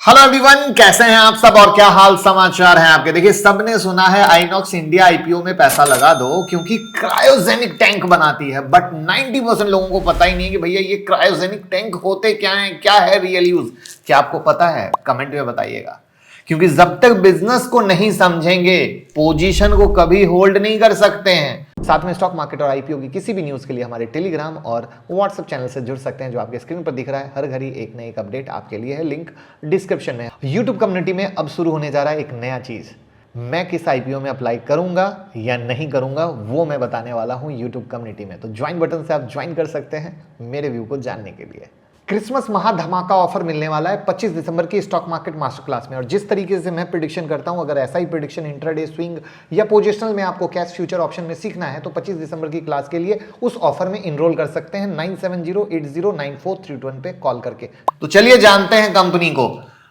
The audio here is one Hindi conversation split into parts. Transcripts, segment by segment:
हेलो एवरीवन, कैसे हैं आप सब और क्या हाल समाचार हैं आपके। देखिए, सबने सुना है आइनॉक्स इंडिया आईपीओ में पैसा लगा दो क्योंकि क्रायोजेनिक टैंक बनाती है। बट 90% लोगों को पता ही नहीं कि भैया ये क्रायोजेनिक टैंक होते क्या हैं, क्या है रियल यूज। क्या आपको पता है? कमेंट में बताइएगा। क्योंकि जब तक बिजनेस को नहीं समझेंगे, पोजीशन को कभी होल्ड नहीं कर सकते हैं। साथ में स्टॉक मार्केट और आईपीओ की किसी भी न्यूज के लिए हमारे टेलीग्राम और व्हाट्सएप चैनल से जुड़ सकते हैं, जो आपके स्क्रीन पर दिख रहा है। हर घड़ी एक न एक अपडेट आपके लिए है, लिंक डिस्क्रिप्शन में। यूट्यूब कम्युनिटी में अब शुरू होने जा रहा है एक नया चीज। मैं किस आईपीओ में अप्लाई करूंगा या नहीं करूंगा वो मैं बताने वाला हूं यूट्यूब कम्युनिटी में। तो ज्वाइन बटन से आप ज्वाइन कर सकते हैं मेरे व्यू को जानने के लिए। क्रिसमस महा धमाका ऑफर मिलने वाला है 25 दिसंबर की स्टॉक मार्केट मास्टर क्लास में। और जिस तरीके से मैं प्रिडिक्शन करता हूं, अगर ऐसा ही प्रिडिक्शन इंट्राडे स्विंग या पोजिशनल में आपको कैश फ्यूचर ऑप्शन में सीखना है तो 25 दिसंबर की क्लास के लिए उस ऑफर में इनरोल कर सकते हैं 9708094321 पे कॉल करके। तो चलिए जानते हैं कंपनी को।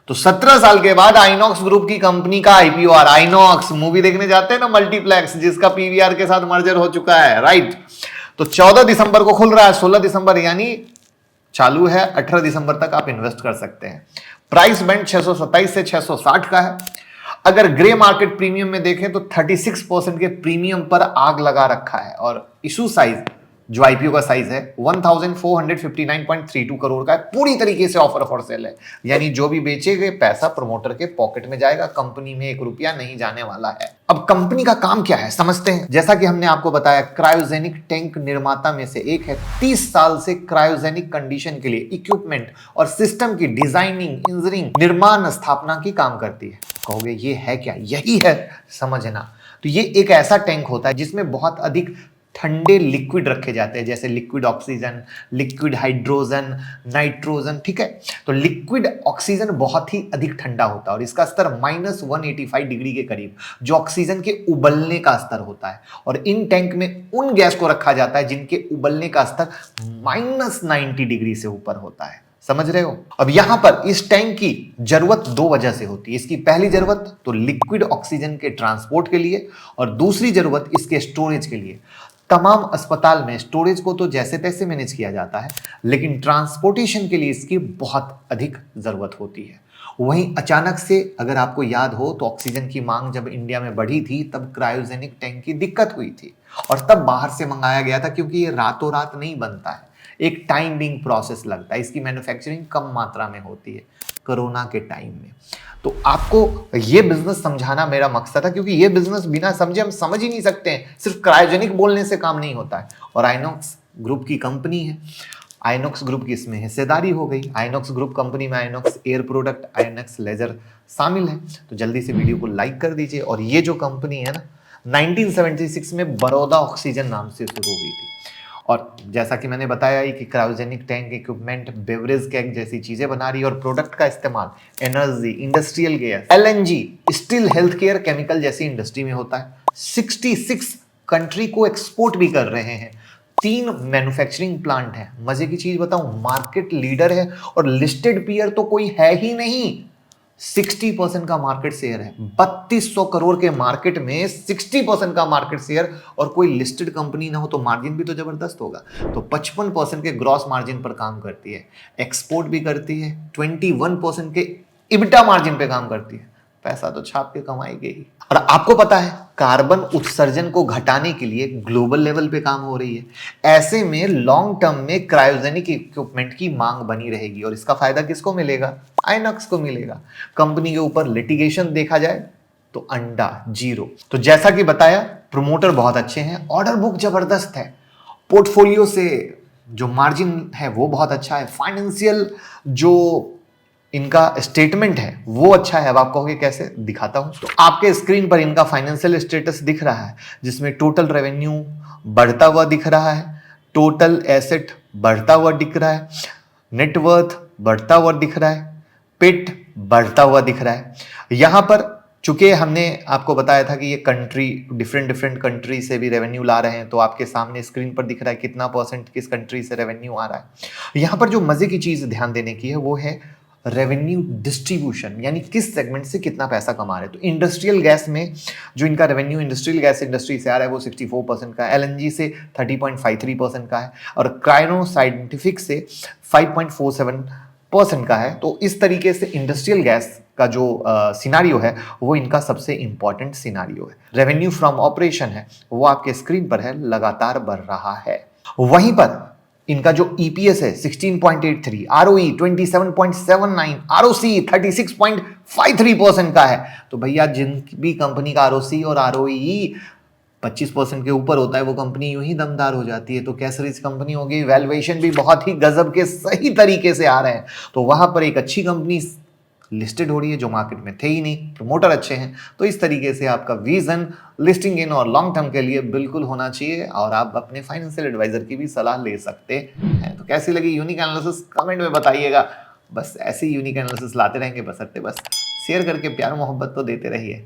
तो 17 साल के बाद आइनॉक्स ग्रुप की कंपनी का आईपीओ। और आइनॉक्स मूवी देखने जाते हैं ना, मल्टीप्लेक्स, जिसका पीवीआर के साथ मर्जर हो चुका है, राइट। तो 14 दिसंबर को खुल रहा है, 16 दिसंबर यानी चालू है, 18 दिसंबर तक आप इन्वेस्ट कर सकते हैं। प्राइस बैंड 627 से 660 का है। अगर ग्रे मार्केट प्रीमियम में देखें तो 36% के प्रीमियम पर आग लगा रखा है। और इशू साइज जो आईपीओ का साइज है 1459.32 करोड़ का है। पूरी तरीके से ऑफर फॉर सेल है, यानी जो भी बेचेगा पैसा प्रमोटर के पॉकेट में जाएगा, कंपनी में एक रुपया नहीं जाने वाला है। अब कंपनी का काम क्या है समझते हैं। जैसा कि हमने आपको बताया, क्रायोजेनिक टैंक निर्माता में से एक है। 30 साल से क्रायोजेनिक कंडीशन के लिए इक्विपमेंट और सिस्टम की डिजाइनिंग, इंजीनियरिंग, निर्माण, स्थापना की काम करती है। कहोगे ये है क्या? यही है समझना। तो ये एक ऐसा टैंक होता है जिसमें बहुत अधिक ठंडे लिक्विड रखे जाते हैं, जैसे liquid oxygen, liquid hydrogen, nitrogen, ठीक है। तो लिक्विड ऑक्सीजन बहुत ही अधिक ठंडा होता है और इसका स्तर -185 डिग्री के करीब, जो ऑक्सीजन के उबलने का स्तर होता है। और इन टैंक में उन गैस को रखा जाता है जिनके उबलने का स्तर -90 डिग्री से ऊपर होता है। समझ रहे हो? अब यहां पर इस टैंक की जरूरत दो वजह से होती है। इसकी पहली जरूरत तो लिक्विड ऑक्सीजन के ट्रांसपोर्ट के लिए, और दूसरी जरूरत इसके स्टोरेज के लिए। तमाम अस्पताल में स्टोरेज को तो जैसे तैसे मैनेज किया जाता है, लेकिन ट्रांसपोर्टेशन के लिए इसकी बहुत अधिक जरूरत होती है। वहीं अचानक से अगर आपको याद हो तो ऑक्सीजन की मांग जब इंडिया में बढ़ी थी तब क्रायोजेनिक टैंक की दिक्कत हुई थी और तब बाहर से मंगाया गया था, क्योंकि ये रातों रात नहीं बनता है, एक टाइमिंग प्रोसेस लगता है। इसकी मैन्युफैक्चरिंग कम मात्रा में होती है कोरोना के टाइम में। तो आपको ये बिजनेस समझाना मेरा मकसद था, क्योंकि ये बिजनेस बिना समझे हम समझ ही नहीं सकते हैं। सिर्फ क्रायोजेनिक बोलने से काम नहीं होता है। और आइनॉक्स ग्रुप की कंपनी है, आइनॉक्स ग्रुप की इसमें हिस्सेदारी हो गई। आइनॉक्स ग्रुप कंपनी में INOX air product, INOX leisure शामिल है। तो जल्दी से वीडियो को लाइक कर दीजिए। और ये जो कंपनी है ना, 1976 में बड़ौदा ऑक्सीजन नाम से शुरू हुई थी। और जैसा कि मैंने बताया कि क्रायोजेनिक टैंक इक्विपमेंट, बेवरेज कैक जैसी चीजें बना रही है। और प्रोडक्ट का इस्तेमाल energy, industrial gas, LNG, steel, health care, chemical जैसी इंडस्ट्री में होता है। 66 कंट्री को एक्सपोर्ट भी कर रहे हैं। 3 मैन्युफैक्चरिंग प्लांट है। मजे की चीज बताऊं, मार्केट लीडर है और लिस्टेड पीयर तो कोई है ही नहीं। 60% का मार्केट शेयर है। 3200 करोड़ के मार्केट में 60% का मार्केट शेयर, और कोई लिस्टेड कंपनी ना हो तो मार्जिन भी तो जबरदस्त होगा। तो 55% के ग्रॉस मार्जिन पर काम करती है, एक्सपोर्ट भी करती है, 21% के इबिटा मार्जिन पे काम करती है। पैसा तो छाप के कमाएगी ही। और आपको पता है, कार्बन उत्सर्जन को घटाने के लिए ग्लोबल लेवल पे काम हो रही है। ऐसे में लॉन्ग टर्म में क्रायोजेनिक इक्विपमेंट की मांग बनी रहेगी। और इसका फायदा किसको मिलेगा? आइनॉक्स को मिलेगा। कंपनी के ऊपर लिटिगेशन देखा जाए तो अंडा जीरो। तो जैसा कि बताया, प्रमोटर बहुत अच्छे हैं, ऑर्डर बुक जबरदस्त है, पोर्टफोलियो से जो मार्जिन है वो बहुत अच्छा है, फाइनेंशियल जो इनका स्टेटमेंट है वो अच्छा है। अब आप कहोगे कैसे? दिखाता हूं। तो आपके स्क्रीन पर इनका फाइनेंशियल स्टेटस दिख रहा है, जिसमें टोटल रेवेन्यू बढ़ता हुआ दिख रहा है, टोटल एसेट बढ़ता हुआ दिख रहा है, नेटवर्थ बढ़ता हुआ दिख रहा है, पिट बढ़ता हुआ दिख रहा है। यहां पर चूंकि हमने आपको बताया था कि ये कंट्री डिफरेंट कंट्री से भी रेवेन्यू ला रहे हैं, तो आपके सामने स्क्रीन पर दिख रहा है कितना परसेंट किस कंट्री से रेवेन्यू आ रहा है। यहां पर जो मजे की चीज ध्यान देने की है वो है रेवेन्यू डिस्ट्रीब्यूशन, यानी किस सेगमेंट से कितना पैसा कमा रहे हैं। तो इंडस्ट्रियल गैस में जो इनका रेवेन्यू इंडस्ट्रियल गैस इंडस्ट्री से आ रहा है वो 64% का है, एलएनजी से 30.53% का है, और क्रायोनो साइंटिफिक से 5.47% 8% का है। तो इस तरीके से इंडस्ट्रियल गैस का जो सिनारियो है वो इनका सबसे इंपॉर्टेंट सिनारियो है। रेवेन्यू फ्रॉम ऑपरेशन है वो आपके स्क्रीन पर है, लगातार बढ़ रहा है। वहीं पर इनका जो ईपीएस है 16.83, आरओई 27.79, आरओसी 36.53% का है। तो भैया जिन भी कंपनी का आरओसी और आरओई 25% के ऊपर होता है वो कंपनी यूं ही दमदार हो जाती है। तो कैसे रिच कंपनी होगी, वैल्यूएशन भी बहुत ही गजब के सही तरीके से आ रहे हैं। तो वहां पर एक अच्छी कंपनी लिस्टेड हो रही है जो मार्केट में थे ही नहीं, प्रमोटर अच्छे हैं। तो इस तरीके से आपका विजन लिस्टिंग इन और लॉन्ग टर्म के लिए बिल्कुल होना चाहिए और आप अपने फाइनेंशियल एडवाइजर की भी सलाह ले सकते हैं। तो कैसी लगी यूनिक एनालिसिस कमेंट में बताइएगा। बस ऐसे ही यूनिक एनालिसिस लाते रहेंगे, बस शेयर करके प्यार मोहब्बत तो देते रहिए।